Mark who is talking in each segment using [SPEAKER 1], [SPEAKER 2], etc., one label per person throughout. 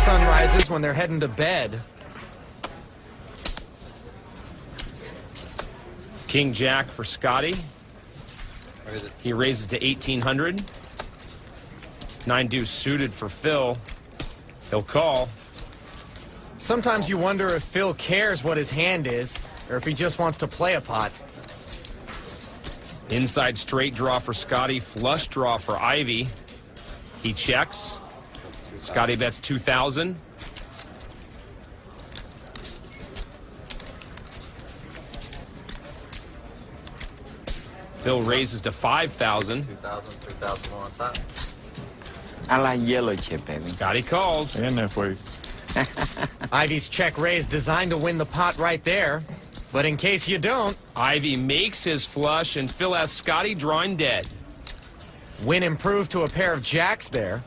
[SPEAKER 1] sun rises when they're heading to bed.
[SPEAKER 2] King Jack for Scotty. He raises to 1,800. 9 deuce suited for Phil. He'll call.
[SPEAKER 1] Sometimes you wonder if Phil cares what his hand is, or if he just wants to play a pot.
[SPEAKER 2] Inside straight draw for Scotty. Flush draw for Ivey. He checks. Scotty bets 2,000. Phil raises to 5,000.
[SPEAKER 3] 2,000, 3,000 more on top.
[SPEAKER 4] I like yellow chip, baby.
[SPEAKER 2] Scotty calls.
[SPEAKER 5] In there for you.
[SPEAKER 1] Ivy's check raise designed to win the pot right there. But in case you don't,
[SPEAKER 2] Ivey makes his flush, and Phil has Scotty drawing dead.
[SPEAKER 1] Win improved to a pair of jacks there.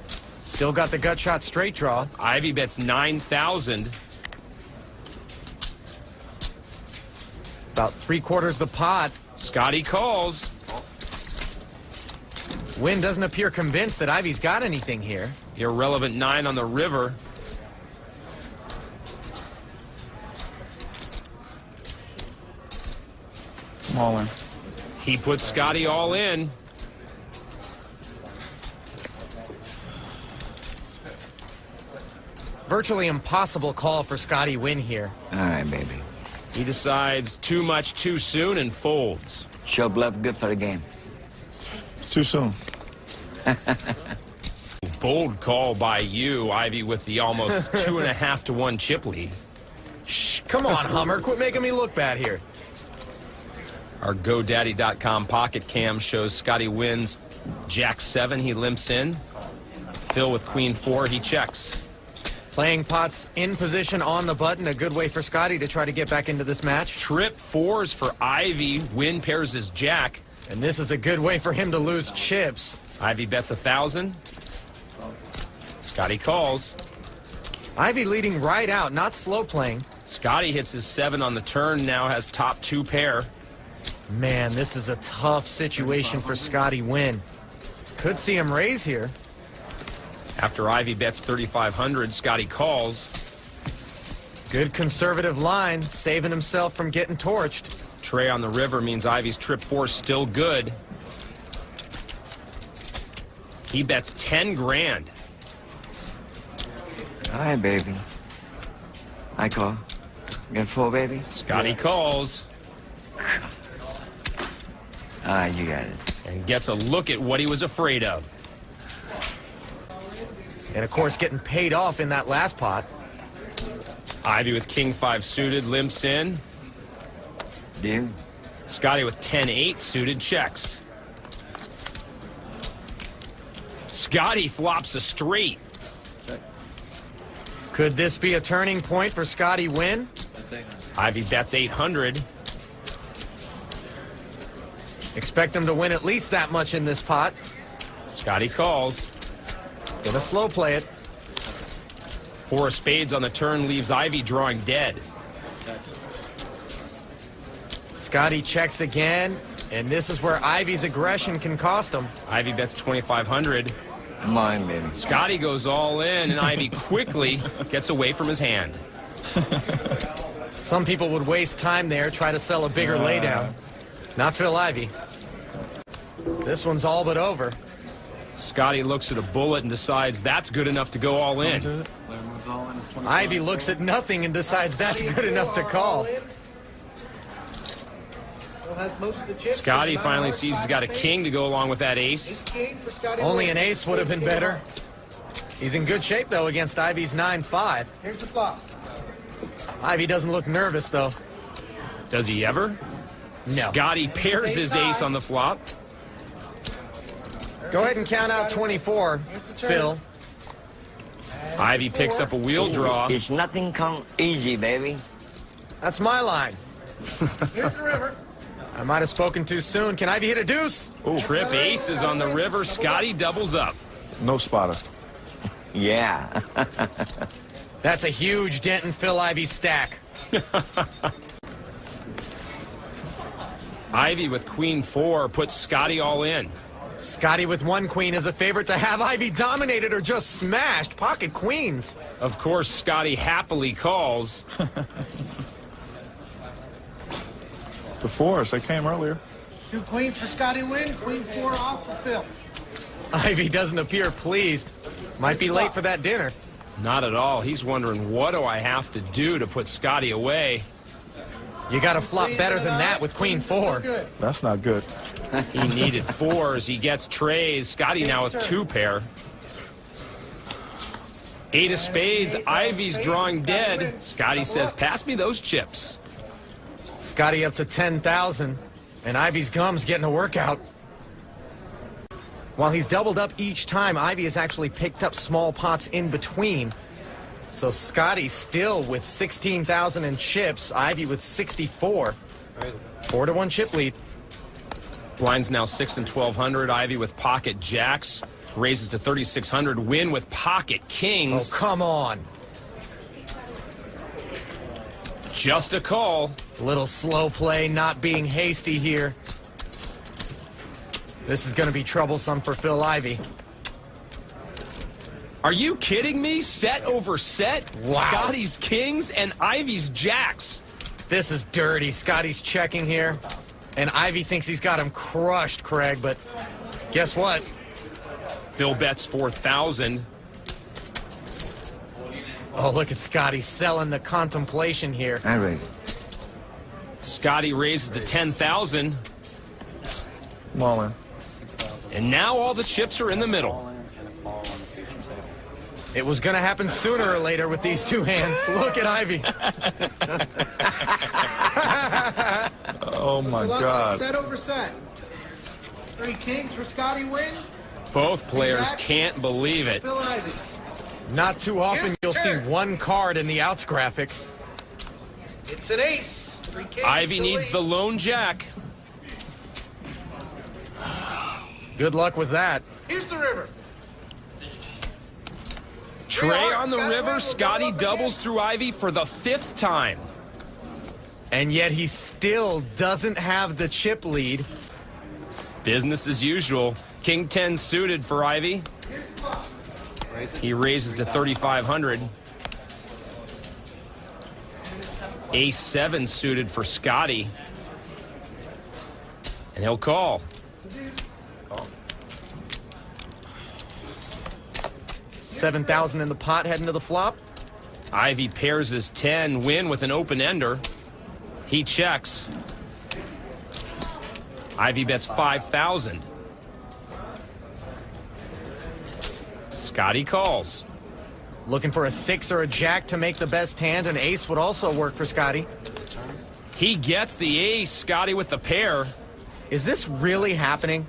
[SPEAKER 1] Still got the gut shot straight draw.
[SPEAKER 2] Ivey bets 9,000.
[SPEAKER 1] About 3/4 the pot.
[SPEAKER 2] Scotty calls.
[SPEAKER 1] Win doesn't appear convinced that Ivy's got anything here.
[SPEAKER 2] Irrelevant 9 on the river.
[SPEAKER 5] Come on, in.
[SPEAKER 2] He puts Scotty all in.
[SPEAKER 1] Virtually impossible call for Scotty Win here.
[SPEAKER 4] All right, baby.
[SPEAKER 2] He decides too much too soon and folds.
[SPEAKER 4] Show bluff good for the game.
[SPEAKER 5] It's too soon.
[SPEAKER 2] Bold call by you, Ivey, with the almost 2.5 to 1 chip lead.
[SPEAKER 1] Shh, come on, Hummer. Quit making me look bad here.
[SPEAKER 2] Our GoDaddy.com pocket cam shows Scotty wins Jack 7. He limps in. Phil with Queen 4. He checks.
[SPEAKER 1] Playing pots in position on the button. A good way for Scotty to try to get back into this match.
[SPEAKER 2] Trip 4s for Ivey. Win pairs his Jack.
[SPEAKER 1] And this is a good way for him to lose chips.
[SPEAKER 2] Ivey bets 1,000. Scotty calls.
[SPEAKER 1] Ivy leading right out, not slow playing.
[SPEAKER 2] Scotty hits his 7 on the turn, now has top 2 pair.
[SPEAKER 1] Man, this is a tough situation for Scotty Win. Could see him raise here.
[SPEAKER 2] After Ivey bets 3,500, Scotty calls.
[SPEAKER 1] Good conservative line, saving himself from getting torched.
[SPEAKER 2] Trey on the river means Ivey's trip 4 still good. He bets 10 grand.
[SPEAKER 4] All right, baby. I call. Got 4, baby?
[SPEAKER 2] Scotty calls.
[SPEAKER 4] All right, you got it.
[SPEAKER 2] And gets a look at what he was afraid of.
[SPEAKER 1] And of course, getting paid off in that last pot.
[SPEAKER 2] Ivey with King 5 suited limps in.
[SPEAKER 4] Dude.
[SPEAKER 2] Scotty with 10-8 suited checks. Scotty flops a straight.
[SPEAKER 1] Could this be a turning point for Scotty Win?
[SPEAKER 2] Ivey bets 800.
[SPEAKER 1] Expect him to win at least that much in this pot.
[SPEAKER 2] Scotty calls.
[SPEAKER 1] Gonna slow play it.
[SPEAKER 2] 4 of spades on the turn leaves Ivey drawing dead.
[SPEAKER 1] Scotty checks again, and this is where Ivy's aggression can cost him.
[SPEAKER 2] Ivey bets 2,500.
[SPEAKER 4] Come on, baby.
[SPEAKER 2] Scotty goes all in, and Ivey quickly gets away from his hand.
[SPEAKER 1] Some people would waste time there, try to sell a bigger laydown. Not Phil Ivey. This one's all but over.
[SPEAKER 2] Scotty looks at a bullet and decides that's good enough to go all in.
[SPEAKER 1] Ivy looks at nothing and decides that's good enough to call.
[SPEAKER 2] Scotty finally sees he's got a king to go along with that ace.
[SPEAKER 1] Only an ace would have been better. He's in good shape, though, against Ivy's 9-5.
[SPEAKER 6] Here's the flop.
[SPEAKER 1] Ivy doesn't look nervous, though.
[SPEAKER 2] Does he ever?
[SPEAKER 1] No.
[SPEAKER 2] Scotty pairs his ace on the flop.
[SPEAKER 1] Go ahead and count out 24, Phil.
[SPEAKER 2] Ivey picks up a wheel draw.
[SPEAKER 4] It's nothing come easy, baby.
[SPEAKER 1] That's my line.
[SPEAKER 6] Here's the river.
[SPEAKER 1] I might have spoken too soon. Can Ivy hit a deuce?
[SPEAKER 2] Trip aces on the river. Scotty doubles up.
[SPEAKER 5] No spotter.
[SPEAKER 4] Yeah.
[SPEAKER 1] That's a huge dent in Phil Ivy's stack.
[SPEAKER 2] Ivey with Queen 4 puts Scotty all in.
[SPEAKER 1] Scotty with one queen is a favorite to have Ivey dominated or just smashed. Pocket queens.
[SPEAKER 2] Of course, Scotty happily calls.
[SPEAKER 5] The fours, they came earlier.
[SPEAKER 6] 2 queens for Scotty win. Queen 4 off for Phil.
[SPEAKER 1] Ivey doesn't appear pleased. Might be late for that dinner.
[SPEAKER 2] Not at all. He's wondering, what do I have to do to put Scotty away?
[SPEAKER 1] You got to flop better than that with queen 4.
[SPEAKER 6] Good.
[SPEAKER 5] That's not good.
[SPEAKER 2] He needed 4s. He gets trays. Scotty now with 2 pair. 8 of spades. Ivey's drawing dead. Scotty says, pass me those chips.
[SPEAKER 1] Scotty up to 10,000, and Ivey's gum's getting a workout. While he's doubled up each time, Ivey has actually picked up small pots in between. So Scotty still with 16,000 in chips, Ivey with 64. 4-1 chip lead.
[SPEAKER 2] Blinds now 6 and 1,200. Ivey with pocket jacks. Raises to 3,600. Win with pocket kings.
[SPEAKER 1] Oh, come on.
[SPEAKER 2] Just a call.
[SPEAKER 1] Little slow play, not being hasty here. This is going to be troublesome for Phil Ivey.
[SPEAKER 2] Are you kidding me? Set over set?
[SPEAKER 1] Wow.
[SPEAKER 2] Scotty's kings and Ivey's jacks.
[SPEAKER 1] This is dirty. Scotty's checking here. And Ivey thinks he's got him crushed, Craig, but guess what?
[SPEAKER 2] Phil bets 4,000.
[SPEAKER 1] Oh, look at Scotty selling the contemplation here.
[SPEAKER 4] I raise.
[SPEAKER 2] Scotty raises to 10,000.
[SPEAKER 5] I'm all in.
[SPEAKER 2] And now all the chips are in the middle.
[SPEAKER 1] It was going to happen sooner or later with these 2 hands. Look at Ivey.
[SPEAKER 5] Oh, my God.
[SPEAKER 6] Set over set. 3 kings for Scotty win.
[SPEAKER 2] Both players can't believe it.
[SPEAKER 6] Phil Ivey.
[SPEAKER 1] Not too often you'll see 1 card in the outs graphic.
[SPEAKER 6] It's an ace. 3 kings.
[SPEAKER 2] Ivey
[SPEAKER 6] to
[SPEAKER 2] needs
[SPEAKER 6] lead.
[SPEAKER 2] the lone jack.
[SPEAKER 1] Good luck with that.
[SPEAKER 6] Here's the river.
[SPEAKER 2] Trey on the
[SPEAKER 6] Scotty
[SPEAKER 2] river.
[SPEAKER 6] win. We'll
[SPEAKER 2] Scotty
[SPEAKER 6] double up
[SPEAKER 2] doubles through Ivey for the 5th time.
[SPEAKER 1] And yet he still doesn't have the chip lead.
[SPEAKER 2] Business as usual. King 10 suited for Ivey. He raises to 3,500. Ace 7 suited for Scotty. And he'll call.
[SPEAKER 1] 7,000 in the pot heading to the flop.
[SPEAKER 2] Ivey pairs his 10, win with an open ender. He checks. Ivey bets 5,000. Scotty calls.
[SPEAKER 1] Looking for a 6 or a jack to make the best hand. An ace would also work for Scotty.
[SPEAKER 2] He gets the ace. Scotty with the pair.
[SPEAKER 1] Is this really happening?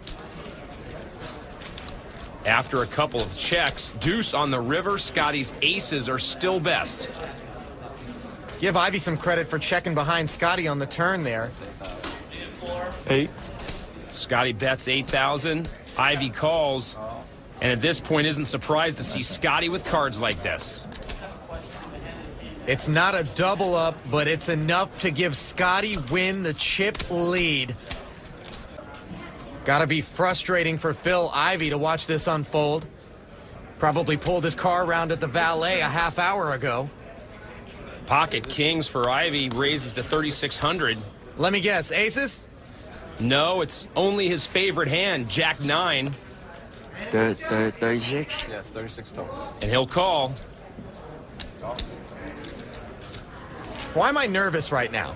[SPEAKER 2] After a couple of checks, deuce on the river. Scotty's aces are still best.
[SPEAKER 1] Give Ivey some credit for checking behind Scotty on the turn there.
[SPEAKER 5] 8.
[SPEAKER 2] Scotty bets 8,000. Ivey calls. And at this point isn't surprised to see Scotty with cards like this.
[SPEAKER 1] It's not a double up, but it's enough to give Scotty win the chip lead. Gotta be frustrating for Phil Ivey to watch this unfold. Probably pulled his car around at the valet a half hour ago.
[SPEAKER 2] Pocket kings for Ivey raises to 3,600.
[SPEAKER 1] Let me guess, aces?
[SPEAKER 2] No, it's only his favorite hand, Jack 9.
[SPEAKER 4] 36.
[SPEAKER 3] Yes, 36 total.
[SPEAKER 2] And he'll call.
[SPEAKER 1] Why am I nervous right now?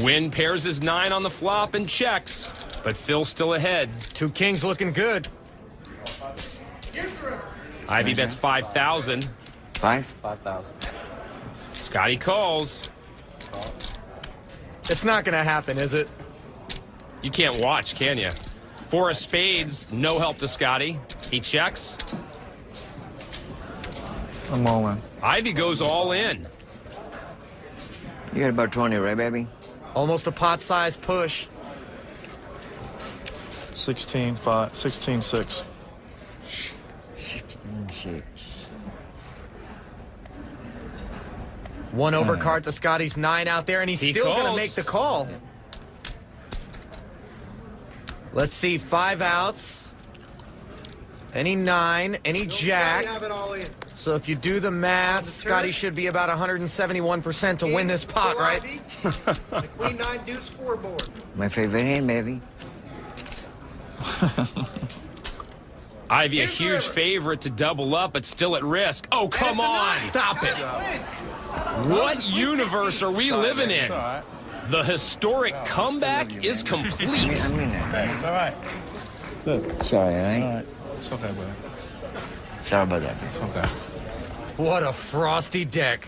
[SPEAKER 2] Win pairs his 9 on the flop and checks. But Phil's still ahead.
[SPEAKER 1] 2 kings looking good.
[SPEAKER 2] Ivey bets 5,000.
[SPEAKER 4] 5.
[SPEAKER 3] 5,000.
[SPEAKER 2] Scotty calls.
[SPEAKER 1] It's not gonna happen, is it?
[SPEAKER 2] You can't watch, can you? 4 of spades, no help to Scotty. He checks.
[SPEAKER 5] I'm all in.
[SPEAKER 2] Ivey goes all in.
[SPEAKER 4] You got about 20, right, baby?
[SPEAKER 1] Almost a pot-sized push.
[SPEAKER 5] 16, 5, 16, 6.
[SPEAKER 4] 16, 6.
[SPEAKER 1] 1 overcard to Scotty's 9 out there, and he's
[SPEAKER 2] He
[SPEAKER 1] still gonna
[SPEAKER 2] calls.
[SPEAKER 1] make the call. Let's see, 5 outs. Any 9, any jack.
[SPEAKER 6] Have it all in.
[SPEAKER 1] So if you do the math, Scotty should be about 171% to win this pot, right?
[SPEAKER 6] The Queen 9 deuce 4 board.
[SPEAKER 4] My favorite hand, baby.
[SPEAKER 2] Ivey, a huge favorite to double up, but still at risk. Oh, come on!
[SPEAKER 1] Stop it.
[SPEAKER 2] What universe are we living in? The historic comeback is complete.
[SPEAKER 4] I mean that.
[SPEAKER 5] It's all right. Look.
[SPEAKER 4] Sorry, all
[SPEAKER 5] All
[SPEAKER 4] right?
[SPEAKER 5] right. It's okay, buddy.
[SPEAKER 4] Sorry about that.
[SPEAKER 5] It's okay.
[SPEAKER 1] What a frosty deck.